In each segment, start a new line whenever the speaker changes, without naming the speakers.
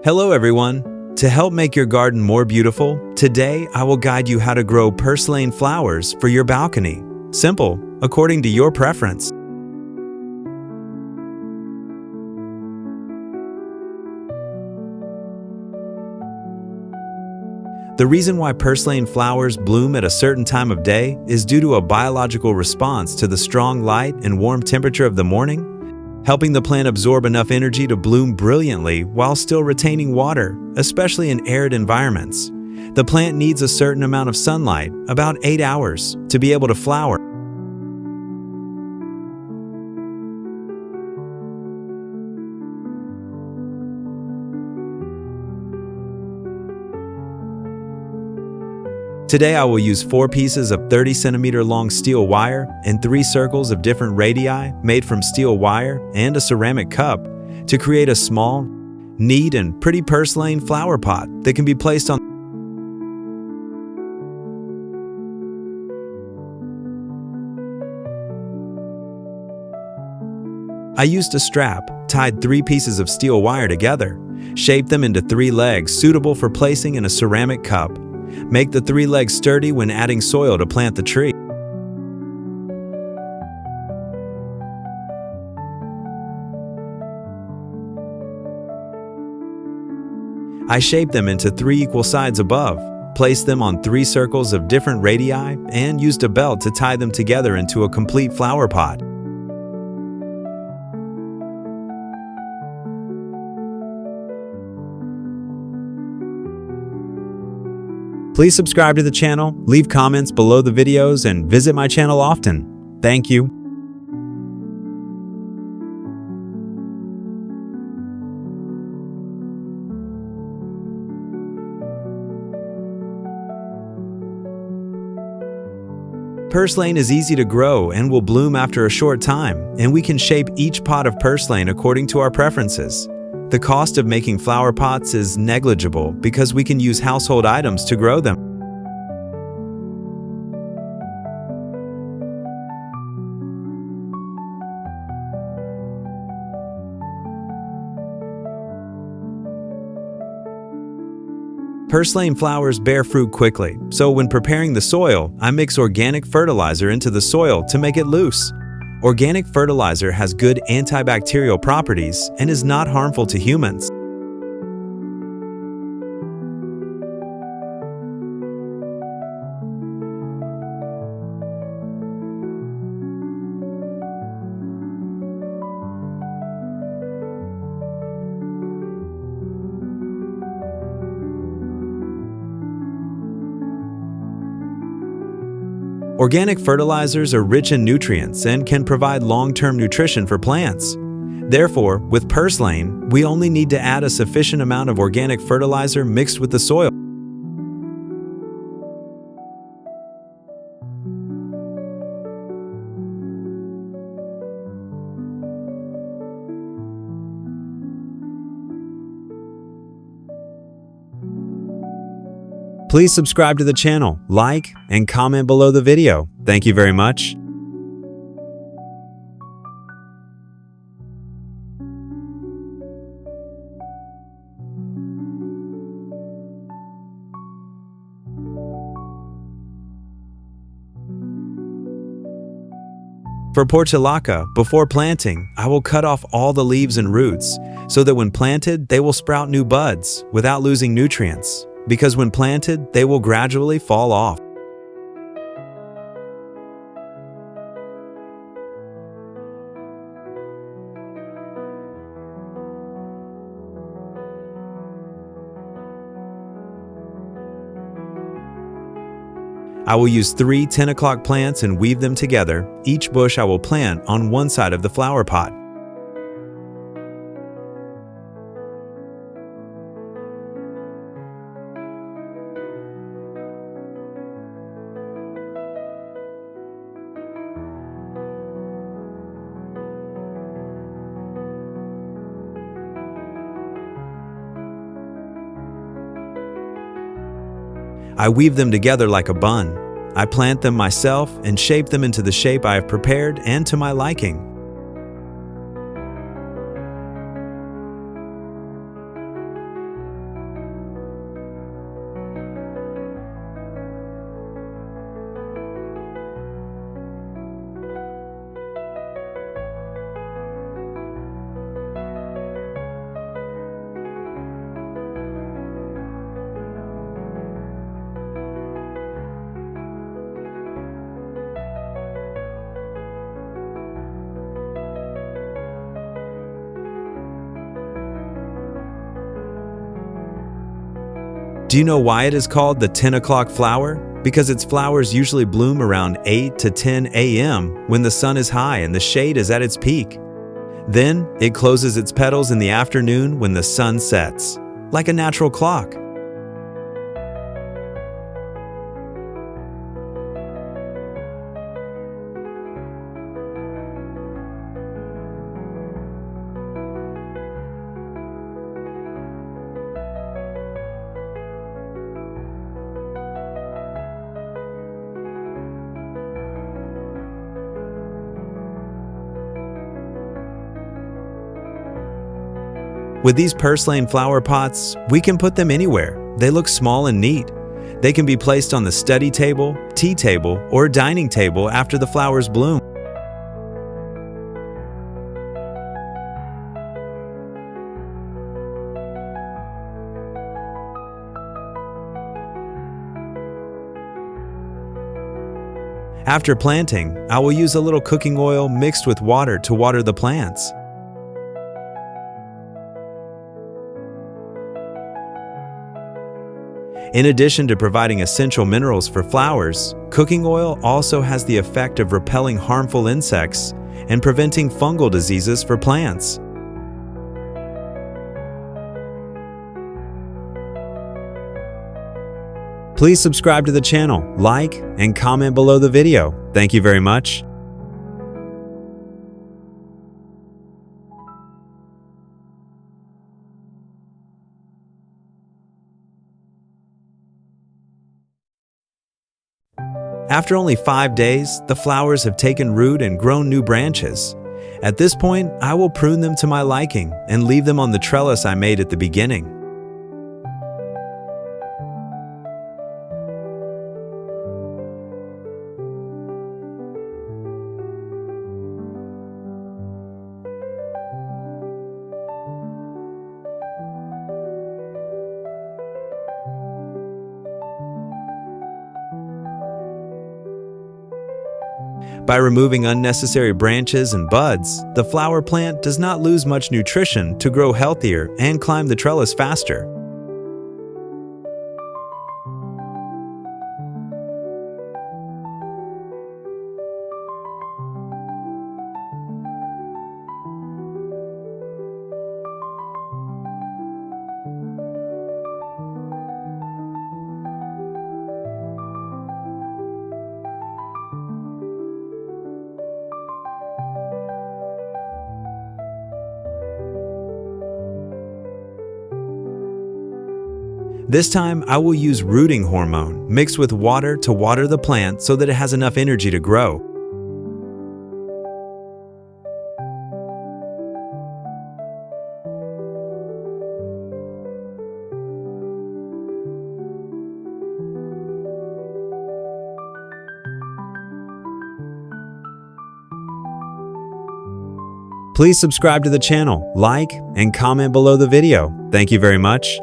Hello everyone! To help make your garden more beautiful, today I will guide you how to grow purslane flowers for your balcony. Simple, according to your preference. The reason why purslane flowers bloom at a certain time of day is due to a biological response to the strong light and warm temperature of the morning, helping the plant absorb enough energy to bloom brilliantly while still retaining water, especially in arid environments. The plant needs a certain amount of sunlight, about 8 hours, to be able to flower. Today I will use 4 pieces of 30 centimeter long steel wire and 3 circles of different radii made from steel wire and a ceramic cup to create a small, neat and pretty purslane flower pot that can be placed on. I used a strap, tied 3 pieces of steel wire together, shaped them into 3 legs suitable for placing in a ceramic cup. Make the 3 legs sturdy when adding soil to plant the tree. I shaped them into 3 equal sides above, placed them on 3 circles of different radii, and used a belt to tie them together into a complete flower pot. Please subscribe to the channel, leave comments below the videos, and visit my channel often. Thank you. Purslane is easy to grow and will bloom after a short time, and we can shape each pot of purslane according to our preferences. The cost of making flower pots is negligible because we can use household items to grow them. Purslane flowers bear fruit quickly, so when preparing the soil, I mix organic fertilizer into the soil to make it loose. Organic fertilizer has good antibacterial properties and is not harmful to humans. Organic fertilizers are rich in nutrients and can provide long-term nutrition for plants. Therefore, with purslane, we only need to add a sufficient amount of organic fertilizer mixed with the soil. Please subscribe to the channel, like, and comment below the video. Thank you very much. For Portulaca, before planting, I will cut off all the leaves and roots so that when planted, they will sprout new buds without losing nutrients. Because when planted, they will gradually fall off. I will use 3 10 o'clock plants and weave them together. Each bush I will plant on one side of the flower pot. I weave them together like a bun. I plant them myself and shape them into the shape I have prepared and to my liking. Do you know why it is called the 10 o'clock flower? Because its flowers usually bloom around 8 to 10 a.m. when the sun is high and the shade is at its peak. Then, it closes its petals in the afternoon when the sun sets, like a natural clock. With these purslane flower pots, we can put them anywhere. They look small and neat. They can be placed on the study table, tea table, or dining table after the flowers bloom. After planting, I will use a little cooking oil mixed with water to water the plants. In addition to providing essential minerals for flowers, cooking oil also has the effect of repelling harmful insects and preventing fungal diseases for plants. Please subscribe to the channel, like, and comment below the video. Thank you very much. After only 5 days, the flowers have taken root and grown new branches. At this point, I will prune them to my liking and leave them on the trellis I made at the beginning. By removing unnecessary branches and buds, the flower plant does not lose much nutrition to grow healthier and climb the trellis faster. This time, I will use rooting hormone mixed with water to water the plant so that it has enough energy to grow. Please subscribe to the channel, like, and comment below the video. Thank you very much.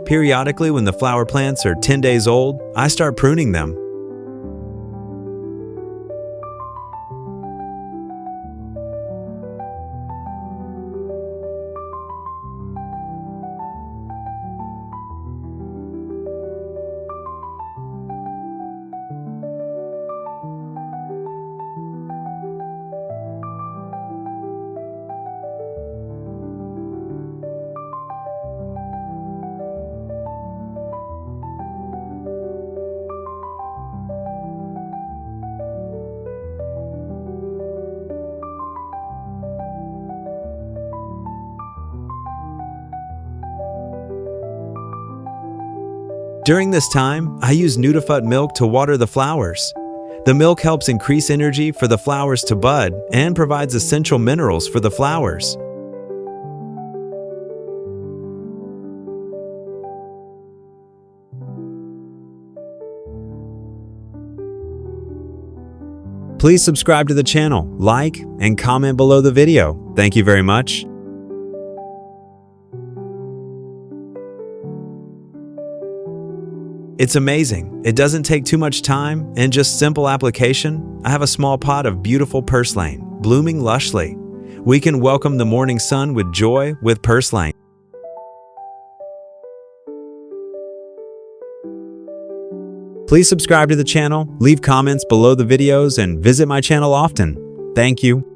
Periodically, when the flower plants are 10 days old, I start pruning them. During this time, I use Nudifut milk to water the flowers. The milk helps increase energy for the flowers to bud and provides essential minerals for the flowers. Please subscribe to the channel, like, and comment below the video. Thank you very much. It's amazing. It doesn't take too much time and just simple application. I have a small pot of beautiful purslane, blooming lushly. We can welcome the morning sun with joy with purslane. Please subscribe to the channel, leave comments below the videos, and visit my channel often. Thank you.